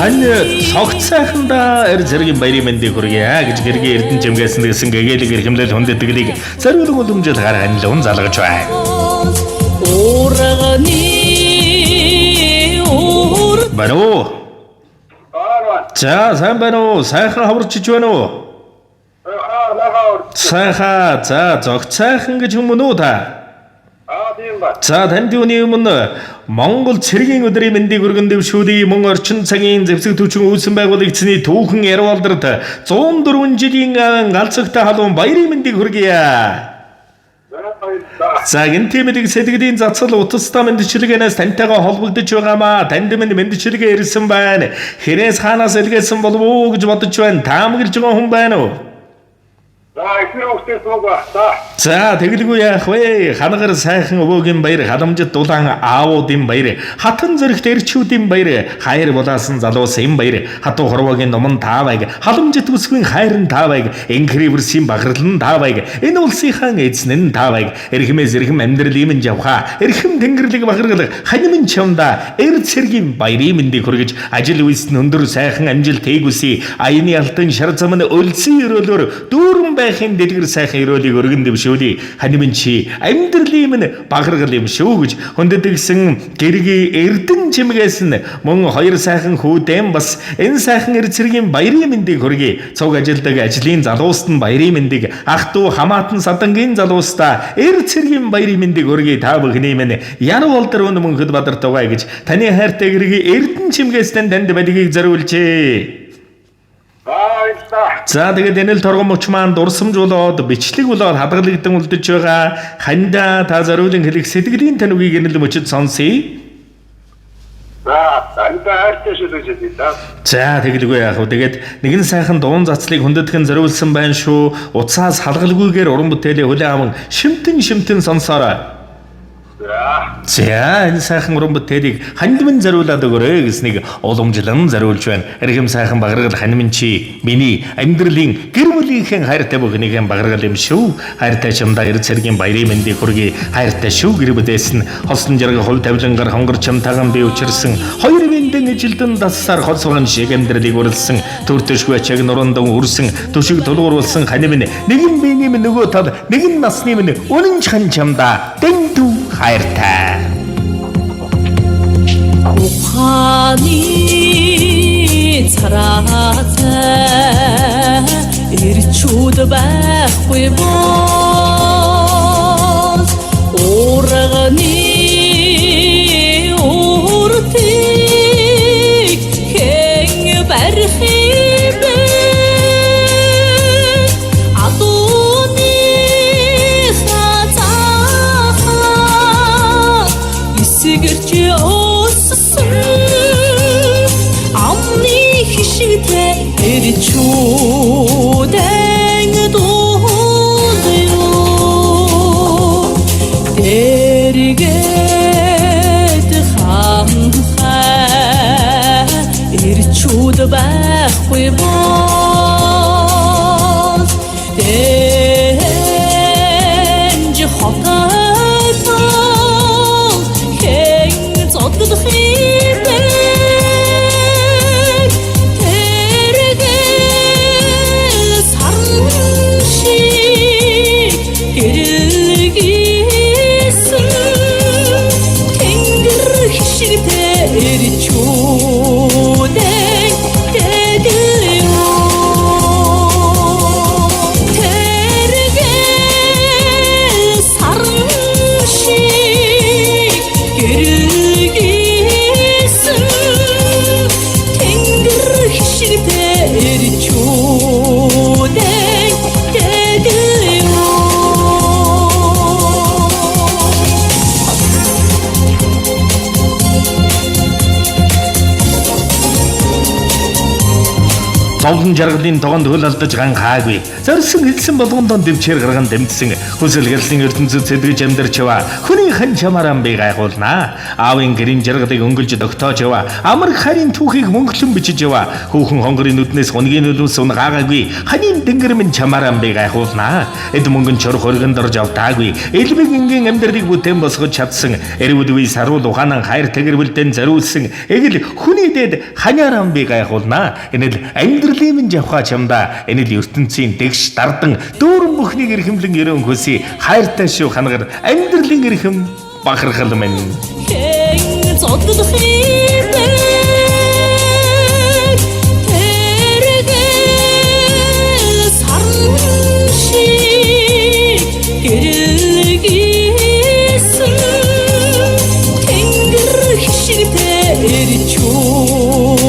Хань согцайханда зэргийн баярын мэндийг хүргье гэж гэргийн эрдэнэ чимгээсэн гэсэн гэгээлэг эрхэмлэл хүндэтгэлийг зориулан уламжил гарган лун залгаж байна. Баруу. За сайн байна уу? Сайхан хаварчиж байна уу? Сайхан за зогцайхан гэж юм уу та? За танд юуны өмнө Монгол цэргийн өдрийн мэндийг өргөн дэвшүүлээ мөн орчин цагийн зэвсэг түвшин үүсгэн байгуулагчны түүхэн Ярвалдарт 104 жилийн галзагтай халуун баярын мэндийг хүргье. За энэ тиймэрхүү сэтгэлийн зацал утастай мэндчилгээнээс тантайгаа холбогдож байгаамаа танд минь мэндчилгээ ирсэн байна. Хэрээс хаанаас илгээсэн болов уу гэж бодож байна. Таамаглаж байгаа хүн байна уу? За тэгэлгүй яах вэ? Ханагар сайхан өвөөгийн баяр, халамжид дулаан аавуудын баяр, хатан зөрөгт эрчүүдийн баяр, хайр булаасан залуусын баяр, хатуу хорвогийн номон таавайг, халамжид бүсгүй хайрын таавайг, инкривэрсийн бахарлан таавайг, энэ улсынхан эзнэн таавайг, эрхэмээс эрхэм амьдралын минь явха, эрхэм тэнгэрлэг бахаргал, ханимын чамда, эрд цэргийн баярын мэндийг хүргэж, ажил үйлс нь өндөр сайхан амжилт хийгүсий, аяны алтан шар зам нь өлсөн өрөөлөөр дүүрэн байхын дэлгэр сайхан өрөөлийг өргөн дэвшүүлээ. Ханимын чи амьдралын минь бахаргал юм шүү гэж хүндэтгсэн гэргийн эрдэн чимгээс нь мөн хоёр сайхан хүүдэн бас энэ сайхан эрд цэргийн баярын мэндийг хүргэе. Цуг ажилдаг ажлын залууст нь баярын мэндийг, ах トゥ хамаатан садангийн залуустаа эрд цэргийн баярын мэндийг хүргэе. Та бүхний минь Ярвалдар өн мөнхөд бадартай гэж таны хайртай гэргийн эрдэн чимгээс танд бэлгийг зориулжээ. За тэгээд энэ л торгон мөч маань дурсамжуулаад бичлэг болоод хадгалагдсан үлдэж байгаа. Ханда та зориулан хэлэх сэтгэлийн танугийг энэ л мөчөд сонсъё. За тэгэлгүй яах вэ? Тэгээд нэгэн сайхан дуун цацлыг хүндэтгэн зориулсан байна шүү. Уцаас халгалгүйгээр уран бүтээлээ хүлээн аван шимтэн сонсоорой. За энэ сайхан уран бүтээлийг ханд минь зориулаад өгөөрэй гэснийг уламжлан зориулж байна. Эрхэм сайхан багаргал хань минь чи миний амьдралын гэр бүлийнхэн хайртай бүхнийхэн багаргал юм шүү. Хайртай чамдаа эрд цэргийн баярын мэндийг хүргэе. Хайртай шүү гэр бүлээс нь хослон жаргал хувь тавилангаар хонгор чамтайгаан би учирсан. Хоёр мэндэн ижилдэн dassаар холсгон шиг амьдралыг уралсан. Төртөшгүй ачааг нуруундаа үрсэн. Төшиг тулгуурлсан хань минь нэгэн биений минь нөгөө тал нэгэн насны минь үнэн хан чамдаа дэндүү хайртай. ухааны цараатай ирчүүд байхгүй бол урганы уртыг хэн барих юм бэ? Адууны хазаахаа эсгэрч эрчүүдэн дуулё дэргэд ханхай эрчүүд байхгүй бол дэнж хотод хэн зоддох юм бэ? Зовлон жаргалын тогонд хөл алдаж ганхаагүй. Зорьсон хэлсэн болгондоо дэвчээр гарган дэмжсэн Хүсэлгэрлэн ертөнцид сэдвэж амьдарч яваа хүнийхэн чамаараа би гайхуулнаа. Аавын гэрийн жаргалыг өнгөлж тогтоож яваа. Амар харийн түүхийг мөнгөлөн бичиж яваа. Хүүхэн хонгорын нүднээс гунгийн нүднээс ун гаагаагүй. Ханийн тэнгэр минь чамаараа би гайхуулнаа. Эд мөнгөн чор хоригонд орж автаагүй. Элбэг ингийн амьдралыг бүтээн босгож чадсан. Эрүүл үе саруул ухаанан хайр тэгэрвэлдэн зориулсан. Эгэл хүний дэд ханаараа би гайхуулнаа. Энэл амьдралын минь явхаа чамда. Энэл ертөнцийн дэгш дардан дүүрэн бүхнийг эрхэмлэн ерөн хөсий хайртай шүү ханагар амьдралын эрхэм бахархал минь хэн зоддох юм тэргээ сарн шиг гэрэлгийсэн тэнгэр хшигтэй эрчүүдэн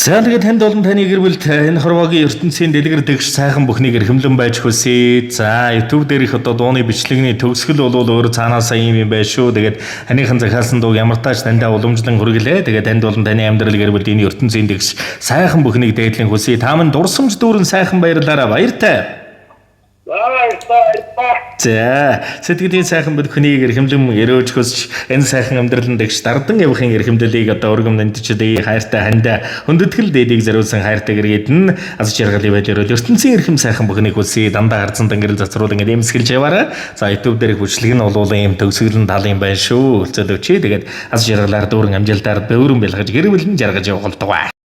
За тэгээд танд болон таны гэр бүлд энэ хорвоогийн ертөнцийн дэлгэр дэгш сайхан бүхнийг эрхэмлэн байж хүсье. За YouTube дээрх одоо дууны бичлэгний төгсгөл бол өөр цаанаасаа ийм юм байна шүү. Тэгээд танийхан захиалсан дууг ямар тааш таньдаа уламжлан хүргэлээ. Тэгээд танд болон таны амьдрал гэр бүл энэ ертөнцийн дэгш сайхан бүхнийг дээдлэн хүсье. Та мань дурсамж дүүрэн сайхан баярлаараа баяртай. За сэтгэлийн сайхан бүхнийг эрхэмлэн өрөөж хөсч энэ сайхан амьдралын дэгш дардан явахын эрхэмлэлийг одоо өргөм нандчдээ хайртай хандаа хүндэтгэл дээдийг зориулсан хайртай гэргээд нь аз жаргалын байдлаар ертөнцийн эрхэм сайхан бүхнийг хүсье. Дандаа харцсан тэнгэрэл зацруулан эмсгэлж яваарай. За YouTube дээрх бүчлэг нь бол ийм төгсгөлн тал юм байна шүү. Зөвлөвчээ тэгээд аз жаргалаар дүүрэн амжилтаар бөөрөн бэлгэж гэр бүлэн жаргаж явах болтугай.